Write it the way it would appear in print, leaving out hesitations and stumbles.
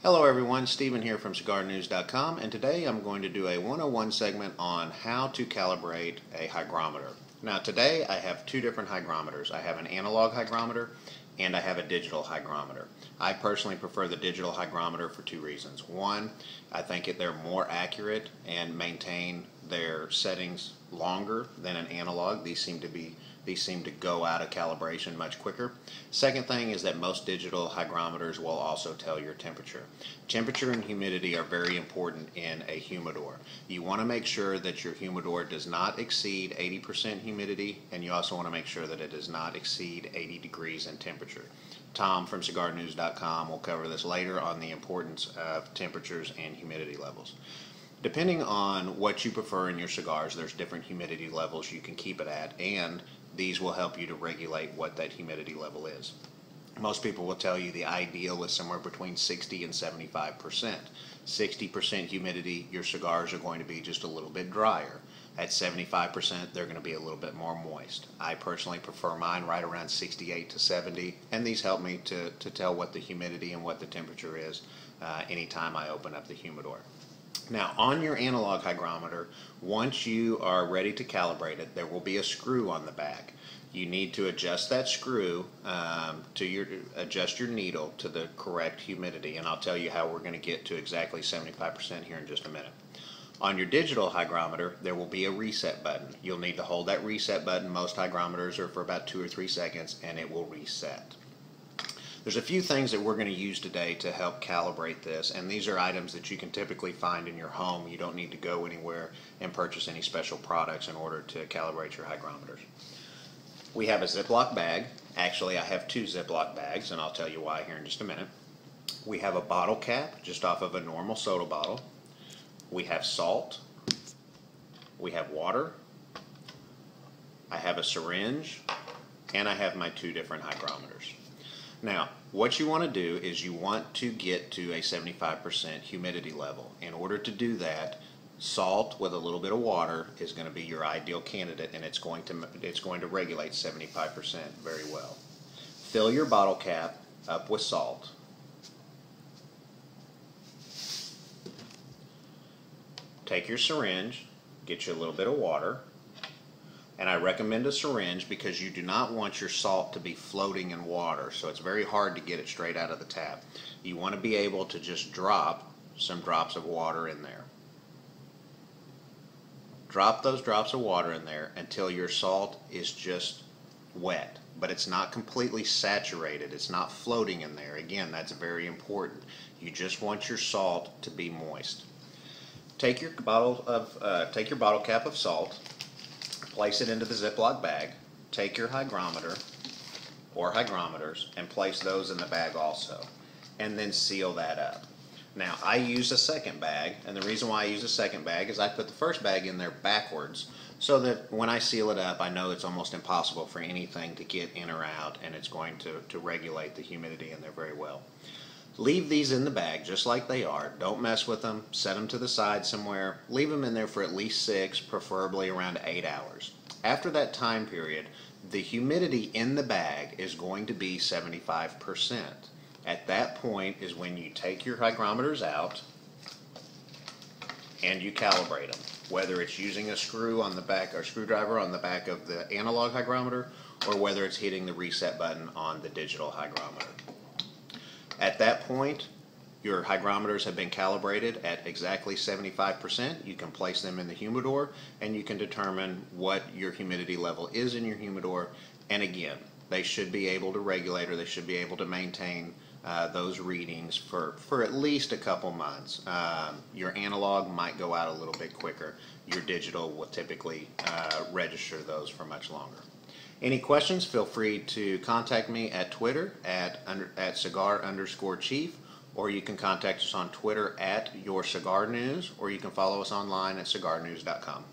Hello everyone, Stephen here from CigarNews.com, and today I'm going to do a 101 segment on how to calibrate a hygrometer. Now today I have two different hygrometers. I have an analog hygrometer and I have a digital hygrometer. I personally prefer the digital hygrometer for two reasons. One, I think they're more accurate and maintain their settings longer than an analog. These seem to go out of calibration much quicker. Second thing is that most digital hygrometers will also tell your temperature. Temperature and humidity are very important in a humidor. You want to make sure that your humidor does not exceed 80% humidity, and you also want to make sure that it does not exceed 80 degrees in temperature. Tom from CigarNews.com will cover this later on the importance of temperatures and humidity levels. Depending on what you prefer in your cigars, there's different humidity levels you can keep it at, and these will help you to regulate what that humidity level is. Most people will tell you the ideal is somewhere between 60 and 75%. 60% humidity, your cigars are going to be just a little bit drier. At 75%, they're going to be a little bit more moist. I personally prefer mine right around 68 to 70, and these help me to tell what the humidity and what the temperature is anytime I open up the humidor. Now, on your analog hygrometer, once you are ready to calibrate it, there will be a screw on the back. You need to adjust that screw adjust your needle to the correct humidity, and I'll tell you how we're going to get to exactly 75% here in just a minute. On your digital hygrometer, there will be a reset button. You'll need to hold that reset button. Most hygrometers are for about 2 or 3 seconds, and it will reset. There's a few things that we're going to use today to help calibrate this, and these are items that you can typically find in your home. You don't need to go anywhere and purchase any special products in order to calibrate your hygrometers. We have a Ziploc bag. Actually, I have 2 Ziploc bags, and I'll tell you why here in just a minute. We have a bottle cap just off of a normal soda bottle. We have salt. We have water. I have a syringe, and I have my 2 different hygrometers. Now, what you want to do is you want to get to a 75% humidity level. In order to do that, salt with a little bit of water is going to be your ideal candidate, and it's going to regulate 75% very well. Fill your bottle cap up with salt. Take your syringe, get you a little bit of water. And I recommend a syringe because you do not want your salt to be floating in water, so it's very hard to get it straight out of the tap. You want to be able to just drop some drops of water in there. Drop those drops of water in there until your salt is just wet, but it's not completely saturated. It's not floating in there. Again, that's very important. You just want your salt to be moist. Take your bottle cap of salt. Place it into the Ziploc bag, take your hygrometer or hygrometers and place those in the bag also, and then seal that up. Now, I use a second bag, and the reason why I use a second bag is I put the first bag in there backwards so that when I seal it up, I know it's almost impossible for anything to get in or out, and it's going to regulate the humidity in there very well. Leave these in the bag just like they are. Don't mess with them. Set them to the side somewhere. Leave them in there for at least 6, preferably around 8 hours. After that time period, the humidity in the bag is going to be 75%. At that point is when you take your hygrometers out and you calibrate them, whether it's using a screw on the back or screwdriver on the back of the analog hygrometer or whether it's hitting the reset button on the digital hygrometer. At that point, your hygrometers have been calibrated at exactly 75%. You can place them in the humidor and you can determine what your humidity level is in your humidor. And again, they should be able to regulate, or they should be able to maintain those readings for at least a couple months. Your analog might go out a little bit quicker. Your digital will typically register those for much longer. Any questions, feel free to contact me at Twitter at cigar_chief, or you can contact us on Twitter at YourCigarNews, or you can follow us online at cigarnews.com.